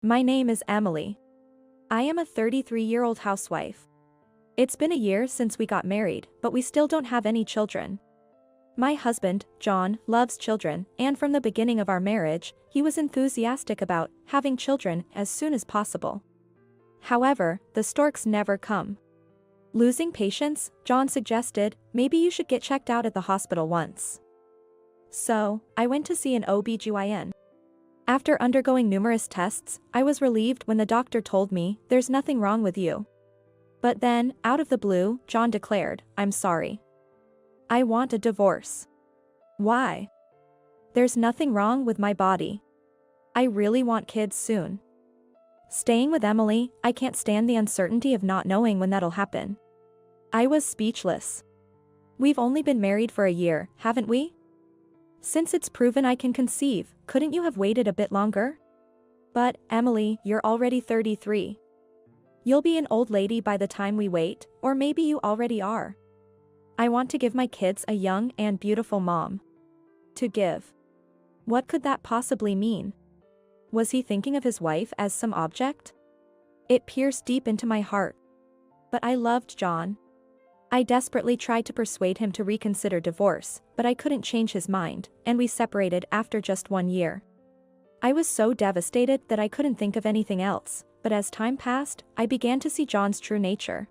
My name is Emily. I am a 33-year-old housewife. It's been a year since we got married, but we still don't have any children. My husband, John, loves children, and from the beginning of our marriage, he was enthusiastic about having children as soon as possible. However, the storks never come. Losing patience, John suggested, maybe you should get checked out at the hospital once. So, I went to see an OB/GYN. After undergoing numerous tests, I was relieved when the doctor told me, there's nothing wrong with you. But then, out of the blue, John declared, I'm sorry. I want a divorce. Why? There's nothing wrong with my body. I really want kids soon. Staying with Emily, I can't stand the uncertainty of not knowing when that'll happen. I was speechless. We've only been married for a year, haven't we? Since it's proven I can conceive, couldn't you have waited a bit longer? But, Emily, you're already 33. You'll be an old lady by the time we wait, or maybe you already are. I want to give my kids a young and beautiful mom. To give. What could that possibly mean? Was he thinking of his wife as some object? It pierced deep into my heart. But I loved John. I desperately tried to persuade him to reconsider divorce, but I couldn't change his mind, and we separated after just 1 year. I was so devastated that I couldn't think of anything else, but as time passed, I began to see John's true nature.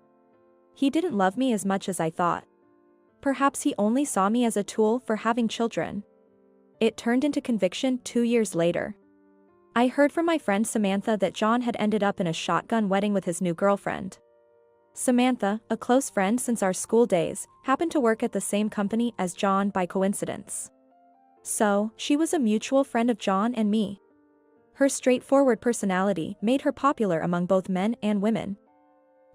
He didn't love me as much as I thought. Perhaps he only saw me as a tool for having children. It turned into conviction 2 years later. I heard from my friend Samantha that John had ended up in a shotgun wedding with his new girlfriend. Samantha, a close friend since our school days, happened to work at the same company as John by coincidence. So, she was a mutual friend of John and me. Her straightforward personality made her popular among both men and women.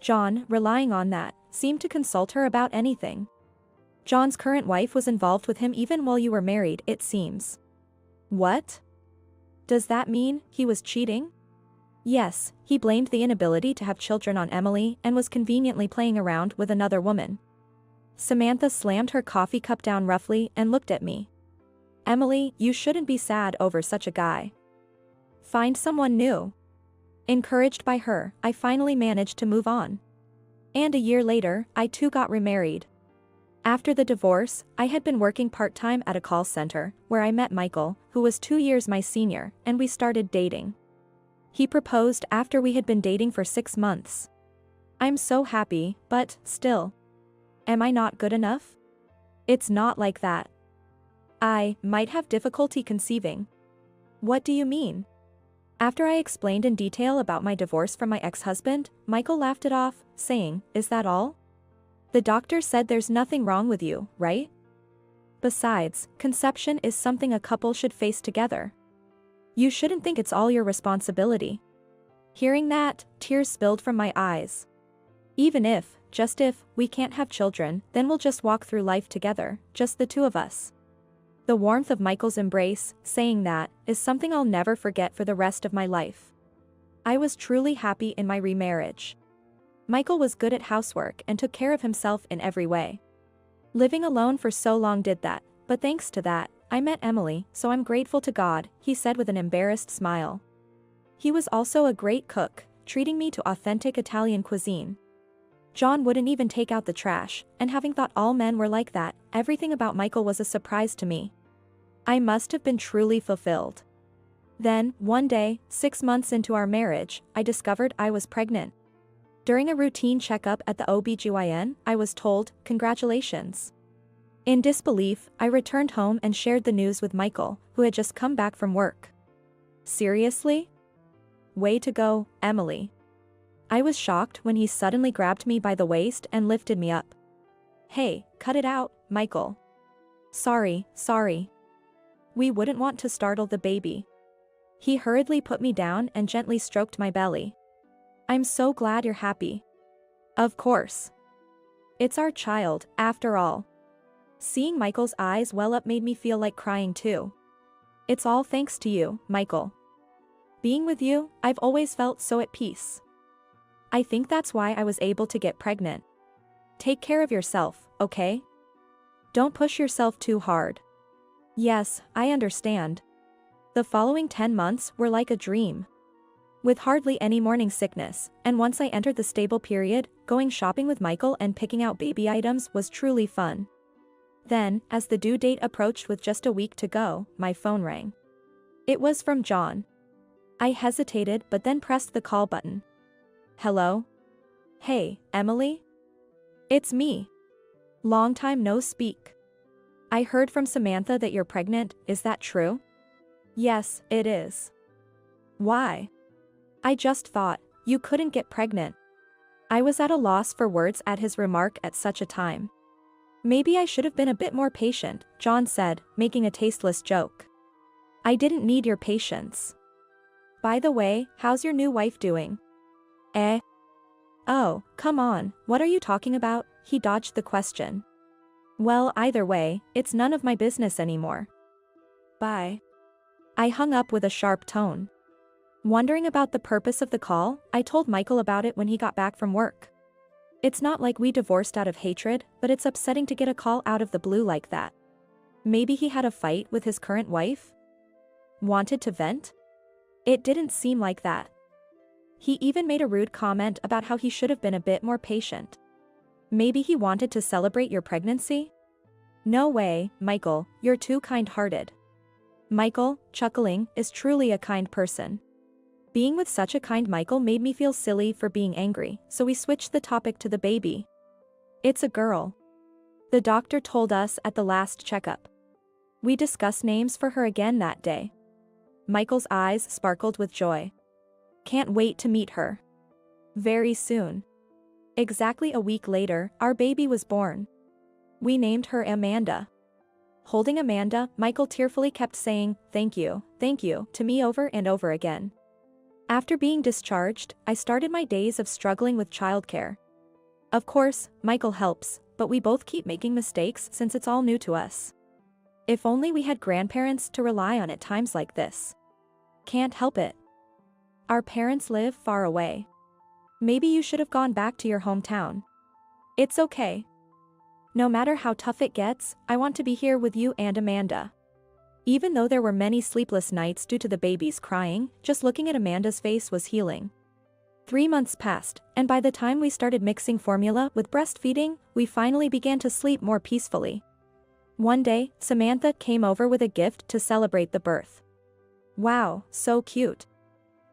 John, relying on that, seemed to consult her about anything. John's current wife was involved with him even while you were married, it seems. What? Does that mean he was cheating? Yes, he blamed the inability to have children on Emily and was conveniently playing around with another woman. Samantha slammed her coffee cup down roughly and looked at me. Emily, you shouldn't be sad over such a guy. Find someone new. Encouraged by her, I finally managed to move on. And a year later, I too got remarried. After the divorce, I had been working part-time at a call center, where I met Michael, who was 2 years my senior, and we started dating. He proposed after we had been dating for 6 months. I'm so happy, but, still. Am I not good enough? It's not like that. I might have difficulty conceiving. What do you mean? After I explained in detail about my divorce from my ex-husband, Michael laughed it off, saying, Is that all? The doctor said there's nothing wrong with you, right? Besides, conception is something a couple should face together. You shouldn't think it's all your responsibility. Hearing that, tears spilled from my eyes. Even if, just if, we can't have children, then we'll just walk through life together, just the two of us. The warmth of Michael's embrace, saying that, is something I'll never forget for the rest of my life. I was truly happy in my remarriage. Michael was good at housework and took care of himself in every way. Living alone for so long did that, but thanks to that, I met Emily, so I'm grateful to God, he said with an embarrassed smile. He was also a great cook, treating me to authentic Italian cuisine. John wouldn't even take out the trash, and having thought all men were like that, everything about Michael was a surprise to me. I must have been truly fulfilled. Then, one day, 6 months into our marriage, I discovered I was pregnant. During a routine checkup at the OB/GYN, I was told, Congratulations. In disbelief, I returned home and shared the news with Michael, who had just come back from work. Seriously? Way to go, Emily. I was shocked when he suddenly grabbed me by the waist and lifted me up. Hey, cut it out, Michael. Sorry. We wouldn't want to startle the baby. He hurriedly put me down and gently stroked my belly. I'm so glad you're happy. Of course. It's our child, after all. Seeing Michael's eyes well up made me feel like crying too. It's all thanks to you, Michael. Being with you, I've always felt so at peace. I think that's why I was able to get pregnant. Take care of yourself, okay? Don't push yourself too hard. Yes, I understand. The following 10 months were like a dream. with hardly any morning sickness, and once I entered the stable period, going shopping with Michael and picking out baby items was truly fun. Then, as the due date approached with just a week to go, my phone rang. It was from John. I hesitated but then pressed the call button. Hello? Hey, Emily? It's me. Long time no speak. I heard from Samantha that you're pregnant, is that true? Yes, it is. Why? I just thought, you couldn't get pregnant. I was at a loss for words at his remark at such a time. Maybe I should have been a bit more patient, John said, making a tasteless joke. I didn't need your patience. By the way, how's your new wife doing? Eh? Oh, come on, what are you talking about? He dodged the question. Well, either way, it's none of my business anymore. Bye. I hung up with a sharp tone. Wondering about the purpose of the call, I told Michael about it when he got back from work. It's not like we divorced out of hatred, but it's upsetting to get a call out of the blue like that. Maybe he had a fight with his current wife? Wanted to vent? It didn't seem like that. He even made a rude comment about how he should have been a bit more patient. Maybe he wanted to celebrate your pregnancy? No way, Michael, you're too kind-hearted. Michael, chuckling, is truly a kind person. Being with such a kind Michael made me feel silly for being angry, so we switched the topic to the baby. It's a girl. The doctor told us at the last checkup. We discussed names for her again that day. Michael's eyes sparkled with joy. Can't wait to meet her. Very soon. Exactly a week later, our baby was born. We named her Amanda. Holding Amanda, Michael tearfully kept saying, thank you, to me over and over again. After being discharged, I started my days of struggling with childcare. Of course, Michael helps, but we both keep making mistakes since it's all new to us. If only we had grandparents to rely on at times like this. Can't help it. Our parents live far away. Maybe you should have gone back to your hometown. It's okay. No matter how tough it gets, I want to be here with you and Amanda. Even though there were many sleepless nights due to the baby's crying, just looking at Amanda's face was healing. 3 months passed, and by the time we started mixing formula with breastfeeding, we finally began to sleep more peacefully. One day, Samantha came over with a gift to celebrate the birth. Wow, so cute.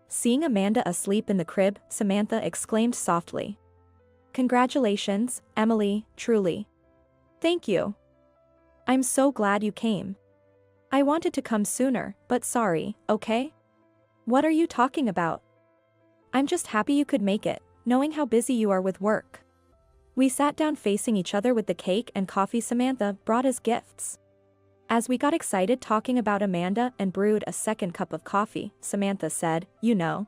Seeing Amanda asleep in the crib, Samantha exclaimed softly. Congratulations, Emily, truly. Thank you. I'm so glad you came. I wanted to come sooner, but sorry, okay? What are you talking about? I'm just happy you could make it, knowing how busy you are with work. We sat down facing each other with the cake and coffee Samantha brought as gifts. As we got excited talking about Amanda and brewed a second cup of coffee, Samantha said, you know.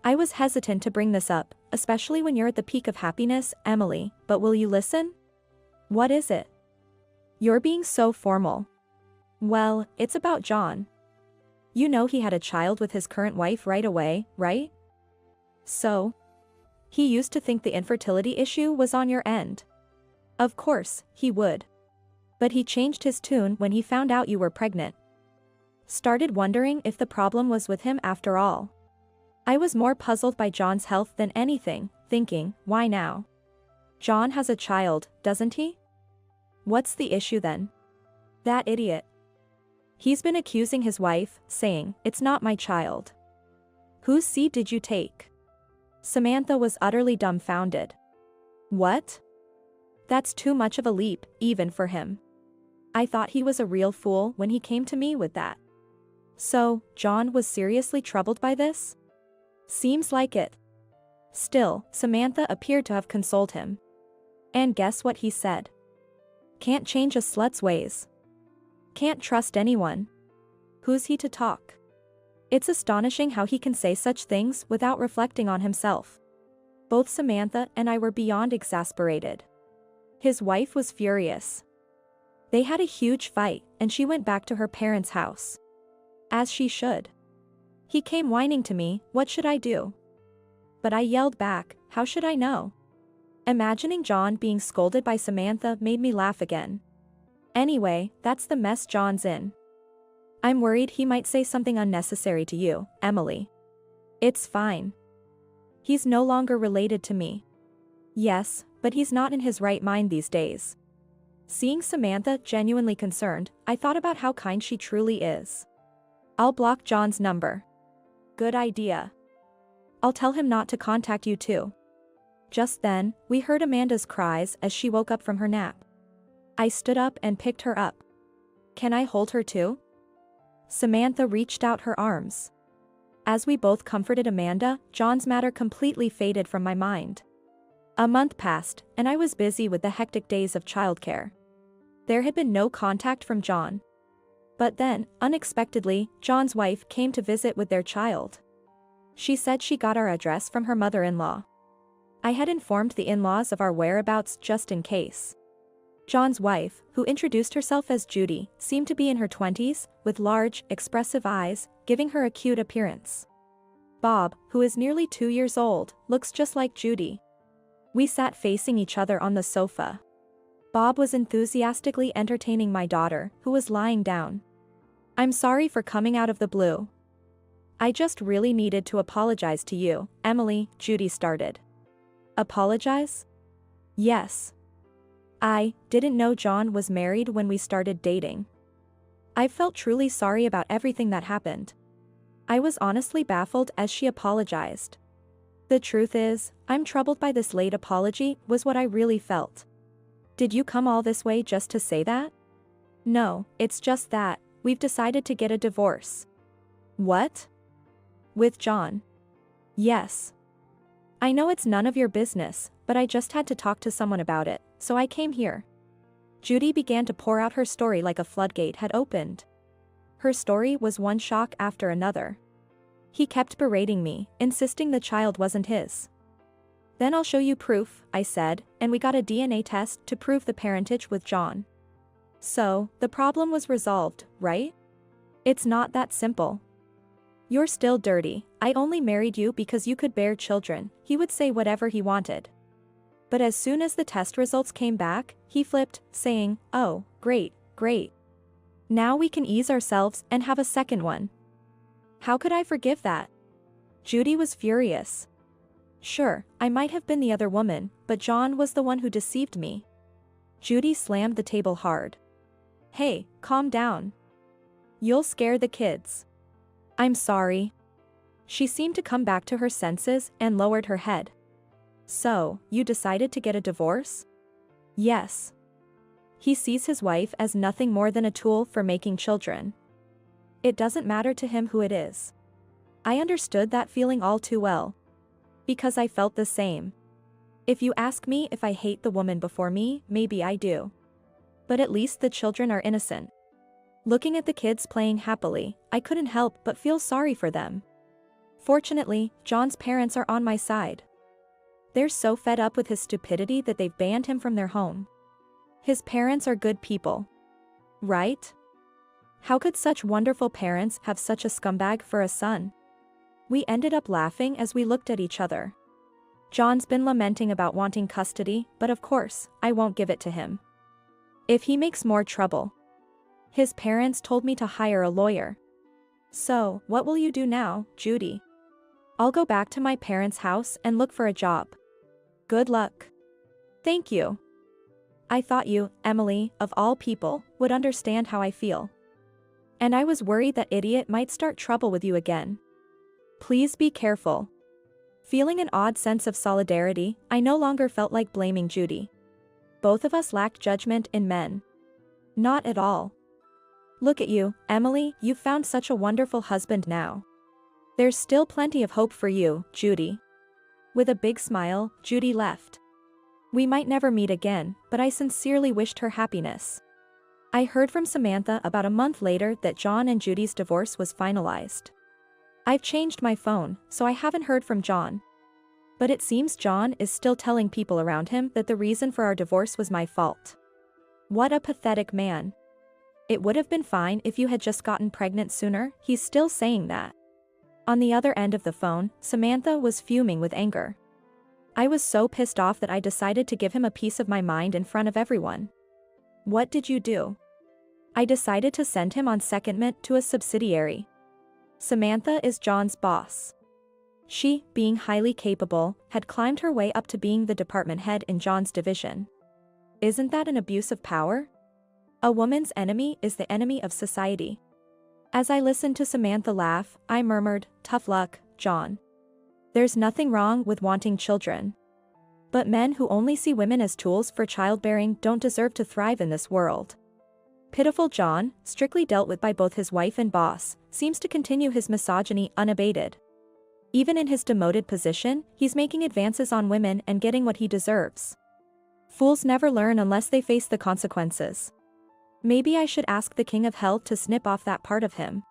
I was hesitant to bring this up, especially when you're at the peak of happiness, Emily, but will you listen? What is it? You're being so formal. Well, it's about John. You know he had a child with his current wife right away, right? So? He used to think the infertility issue was on your end. Of course, he would. But he changed his tune when he found out you were pregnant. Started wondering if the problem was with him after all. I was more puzzled by John's health than anything, thinking, why now? John has a child, doesn't he? What's the issue then? That idiot. He's been accusing his wife, saying, it's not my child. Whose seed did you take? Samantha was utterly dumbfounded. What? That's too much of a leap, even for him. I thought he was a real fool when he came to me with that. So, John was seriously troubled by this? Seems like it. Still, Samantha appeared to have consoled him. And guess what he said? Can't change a slut's ways. Can't trust anyone. Who's he to talk? It's astonishing how he can say such things without reflecting on himself. Both Samantha and I were beyond exasperated. His wife was furious. They had a huge fight, and she went back to her parents' house. As she should. He came whining to me, what should I do? But I yelled back, how should I know? Imagining John being scolded by Samantha made me laugh again. Anyway, that's the mess John's in. I'm worried he might say something unnecessary to you, Emily. It's fine. He's no longer related to me. Yes, but he's not in his right mind these days. Seeing Samantha genuinely concerned, I thought about how kind she truly is. I'll block John's number. Good idea. I'll tell him not to contact you too. Just then, we heard Amanda's cries as she woke up from her nap. I stood up and picked her up. Can I hold her too? Samantha reached out her arms. As we both comforted Amanda, John's matter completely faded from my mind. A month passed, and I was busy with the hectic days of childcare. There had been no contact from John. But then, unexpectedly, John's wife came to visit with their child. She said she got our address from her mother-in-law. I had informed the in-laws of our whereabouts just in case. John's wife, who introduced herself as Judy, seemed to be in her 20s, with large, expressive eyes, giving her a cute appearance. Bob, who is nearly 2 years old, looks just like Judy. We sat facing each other on the sofa. Bob was enthusiastically entertaining my daughter, who was lying down. I'm sorry for coming out of the blue. I just really needed to apologize to you, Emily, Judy started. Apologize? Yes. I didn't know John was married when we started dating. I felt truly sorry about everything that happened. I was honestly baffled as she apologized. The truth is, I'm troubled by this late apology, was what I really felt. Did you come all this way just to say that? No, it's just that, we've decided to get a divorce. What? With John? Yes. I know it's none of your business, but I just had to talk to someone about it, so I came here. Judy began to pour out her story like a floodgate had opened. Her story was one shock after another. He kept berating me, insisting the child wasn't his. Then I'll show you proof, I said, and we got a DNA test to prove the parentage with John. So, the problem was resolved, right? It's not that simple. You're still dirty. I only married you because you could bear children, he would say whatever he wanted. But as soon as the test results came back, he flipped, saying, oh, great, great. Now we can ease ourselves and have a second one. How could I forgive that? Judy was furious. Sure, I might have been the other woman, but John was the one who deceived me. Judy slammed the table hard. Hey, calm down. You'll scare the kids. I'm sorry. She seemed to come back to her senses and lowered her head. So, you decided to get a divorce? Yes. He sees his wife as nothing more than a tool for making children. It doesn't matter to him who it is. I understood that feeling all too well. Because I felt the same. If you ask me if I hate the woman before me, maybe I do. But at least the children are innocent. Looking at the kids playing happily, I couldn't help but feel sorry for them. Fortunately, John's parents are on my side. They're so fed up with his stupidity that they've banned him from their home. His parents are good people. Right? How could such wonderful parents have such a scumbag for a son? We ended up laughing as we looked at each other. John's been lamenting about wanting custody, but of course, I won't give it to him. If he makes more trouble. His parents told me to hire a lawyer. So, what will you do now, Judy? I'll go back to my parents' house and look for a job. Good luck. Thank you. I thought you, Emily, of all people, would understand how I feel. And I was worried that idiot might start trouble with you again. Please be careful. Feeling an odd sense of solidarity, I no longer felt like blaming Judy. Both of us lacked judgment in men. Not at all. Look at you, Emily, you've found such a wonderful husband now. There's still plenty of hope for you, Judy. With a big smile, Judy left. We might never meet again, but I sincerely wished her happiness. I heard from Samantha about a month later that John and Judy's divorce was finalized. I've changed my phone, so I haven't heard from John. But it seems John is still telling people around him that the reason for our divorce was my fault. What a pathetic man. It would have been fine if you had just gotten pregnant sooner, he's still saying that. On the other end of the phone, Samantha was fuming with anger. I was so pissed off that I decided to give him a piece of my mind in front of everyone. What did you do? I decided to send him on secondment to a subsidiary. Samantha is John's boss. She, being highly capable, had climbed her way up to being the department head in John's division. Isn't that an abuse of power? A woman's enemy is the enemy of society. As I listened to Samantha laugh, I murmured, "Tough luck, John. There's nothing wrong with wanting children. But men who only see women as tools for childbearing don't deserve to thrive in this world." Pitiful John, strictly dealt with by both his wife and boss, seems to continue his misogyny unabated. Even in his demoted position, he's making advances on women and getting what he deserves. Fools never learn unless they face the consequences. Maybe I should ask the King of Hell to snip off that part of him.